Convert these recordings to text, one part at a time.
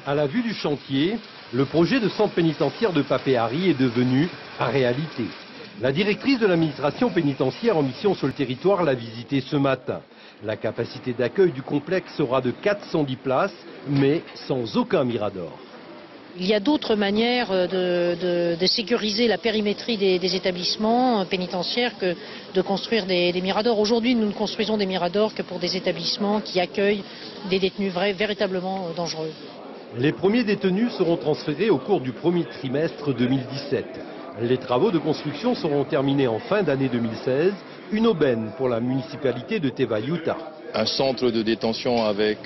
À la vue du chantier, le projet de centre pénitentiaire de Papéari est devenu réalité. La directrice de l'administration pénitentiaire en mission sur le territoire l'a visité ce matin. La capacité d'accueil du complexe sera de 410 places, mais sans aucun mirador. Il y a d'autres manières de sécuriser la périmétrie des établissements pénitentiaires que de construire des miradors. Aujourd'hui, nous ne construisons des miradors que pour des établissements qui accueillent des détenus véritablement dangereux. Les premiers détenus seront transférés au cours du premier trimestre 2017. Les travaux de construction seront terminés en fin d'année 2016, une aubaine pour la municipalité de Teva-Yuta. Un centre de détention avec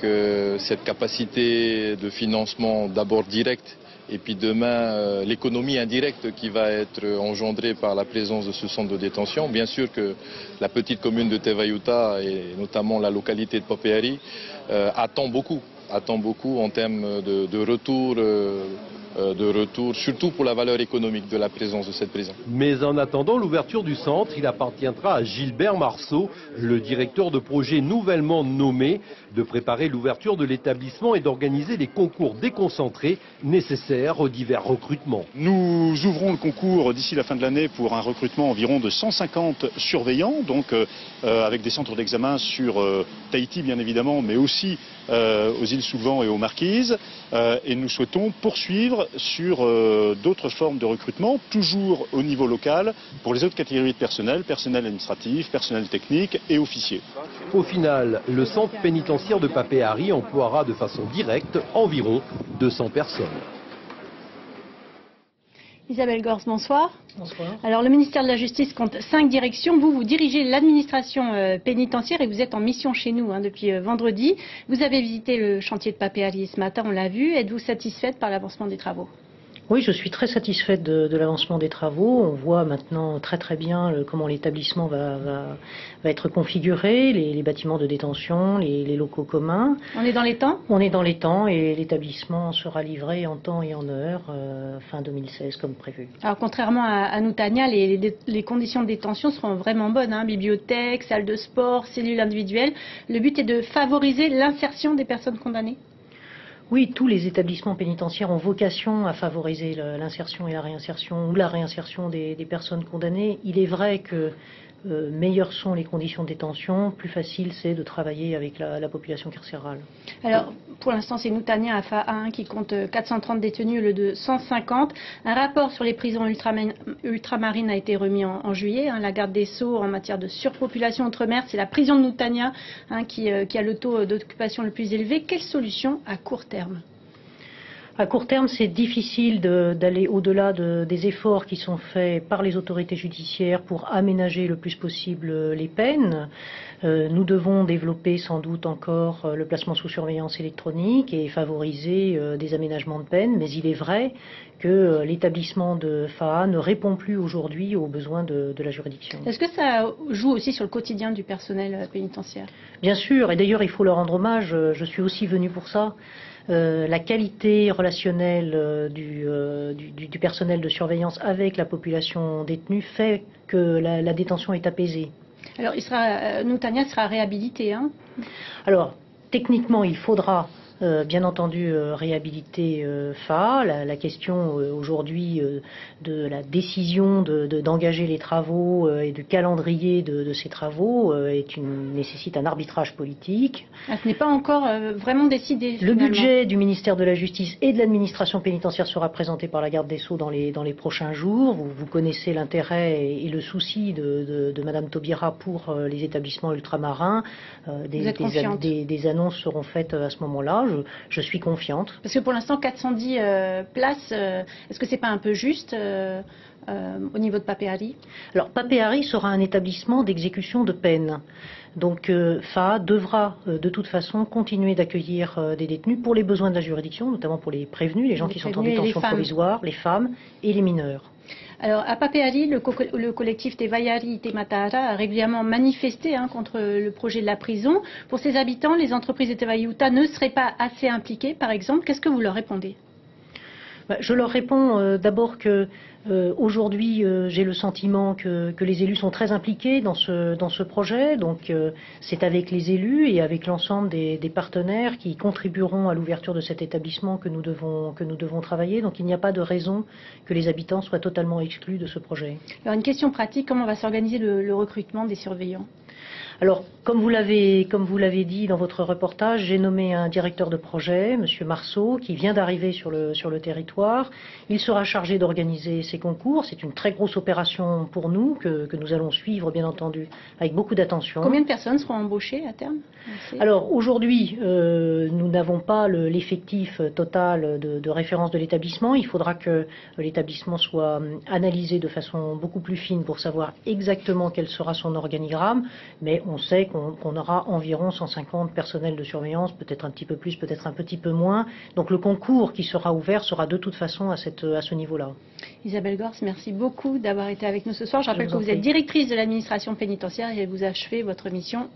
cette capacité de financement d'abord direct et puis demain l'économie indirecte qui va être engendrée par la présence de ce centre de détention. Bien sûr que la petite commune de Teva-Yuta et notamment la localité de Papéari attend beaucoup en termes de retour, surtout pour la valeur économique de la présence de cette prison. Mais en attendant l'ouverture du centre, il appartiendra à Gilbert Marceau, le directeur de projet nouvellement nommé, de préparer l'ouverture de l'établissement et d'organiser les concours déconcentrés nécessaires aux divers recrutements. Nous ouvrons le concours d'ici la fin de l'année pour un recrutement environ de 150 surveillants, donc avec des centres d'examen sur Tahiti bien évidemment, mais aussi aux îles Souvent et aux Marquises. Et nous souhaitons poursuivre sur d'autres formes de recrutement, toujours au niveau local, pour les autres catégories de personnel, personnel administratif, personnel technique et officiers. Au final, le centre pénitentiaire de Papéari emploiera de façon directe environ 200 personnes. Isabelle Gors, bonsoir. Bonsoir. Alors le ministère de la Justice compte 5 directions. Vous dirigez l'administration pénitentiaire et vous êtes en mission chez nous depuis vendredi. Vous avez visité le chantier de Papéari ce matin, on l'a vu. Êtes-vous satisfaite par l'avancement des travaux ? Oui, je suis très satisfaite de l'avancement des travaux. On voit maintenant très bien comment l'établissement va être configuré, les bâtiments de détention, les locaux communs. On est dans les temps ? On est dans les temps et l'établissement sera livré en temps et en heure fin 2016 comme prévu. Alors contrairement à Noutania, les conditions de détention seront vraiment bonnes. Bibliothèque, salle de sport, cellules individuelles. Le but est de favoriser l'insertion des personnes condamnées ? Oui, tous les établissements pénitentiaires ont vocation à favoriser l'insertion et la réinsertion, ou la réinsertion des personnes condamnées. Il est vrai que meilleures sont les conditions de détention, plus facile c'est de travailler avec la population carcérale. Alors, pour l'instant, c'est Noutania AFA 1 qui compte 430 détenus, le de 150. Un rapport sur les prisons ultramarines a été remis en juillet. La garde des Sceaux en matière de surpopulation outre-mer, c'est la prison de Noutania qui a le taux d'occupation le plus élevé. Quelle solution à court terme ? À court terme, c'est difficile d'aller au-delà des efforts qui sont faits par les autorités judiciaires pour aménager le plus possible les peines. Nous devons développer sans doute encore le placement sous surveillance électronique et favoriser des aménagements de peine, mais il est vrai que l'établissement de FAA ne répond plus aujourd'hui aux besoins de la juridiction. Est-ce que ça joue aussi sur le quotidien du personnel pénitentiaire ? Bien sûr, et d'ailleurs il faut leur rendre hommage, je suis aussi venue pour ça. La qualité relationnelle du personnel de surveillance avec la population détenue fait que la détention est apaisée. Alors, Noutania sera réhabilité, Alors, techniquement, il faudra bien entendu réhabiliter FA. La question aujourd'hui de la décision d'engager les travaux et du calendrier de ces travaux nécessite un arbitrage politique. Ce n'est pas encore vraiment décidé. Le budget du ministère de la Justice et de l'administration pénitentiaire sera présenté par la garde des Sceaux dans les prochains jours. Vous connaissez l'intérêt et le souci de Madame Taubira pour les établissements ultramarins. Des annonces seront faites à ce moment-là. Je suis confiante. Parce que pour l'instant, 410 places, est-ce que c'est pas un peu juste au niveau de Papéari ? Alors, Papéari sera un établissement d'exécution de peine. Donc, FA devra de toute façon continuer d'accueillir des détenus pour les besoins de la juridiction, notamment pour les prévenus, les gens qui sont en détention provisoire, les femmes et les mineurs. Alors, à Papéari, le collectif Tevayari Tematara a régulièrement manifesté contre le projet de la prison. Pour ses habitants, les entreprises de Teva-Yuta ne seraient pas assez impliquées, par exemple. Qu'est-ce que vous leur répondez ? Je leur réponds d'abord que aujourd'hui j'ai le sentiment que les élus sont très impliqués dans ce projet, donc c'est avec les élus et avec l'ensemble des partenaires qui contribueront à l'ouverture de cet établissement que nous devons travailler, donc il n'y a pas de raison que les habitants soient totalement exclus de ce projet. Alors une question pratique, comment va s'organiser le recrutement des surveillants ? Alors, comme vous l'avez dit dans votre reportage, j'ai nommé un directeur de projet, M. Marceau, qui vient d'arriver sur le territoire. Il sera chargé d'organiser ces concours. C'est une très grosse opération pour nous, que nous allons suivre, bien entendu, avec beaucoup d'attention. Combien de personnes seront embauchées à terme ? Alors, aujourd'hui, nous n'avons pas l'effectif total de référence de l'établissement. Il faudra que l'établissement soit analysé de façon beaucoup plus fine pour savoir exactement quel sera son organigramme, mais on sait qu'on aura environ 150 personnels de surveillance, peut-être un petit peu plus, peut-être un petit peu moins. Donc le concours qui sera ouvert sera de toute façon à ce niveau-là. Isabelle Gors, merci beaucoup d'avoir été avec nous ce soir. Je rappelle que vous êtes directrice de l'administration pénitentiaire et vous achevez votre mission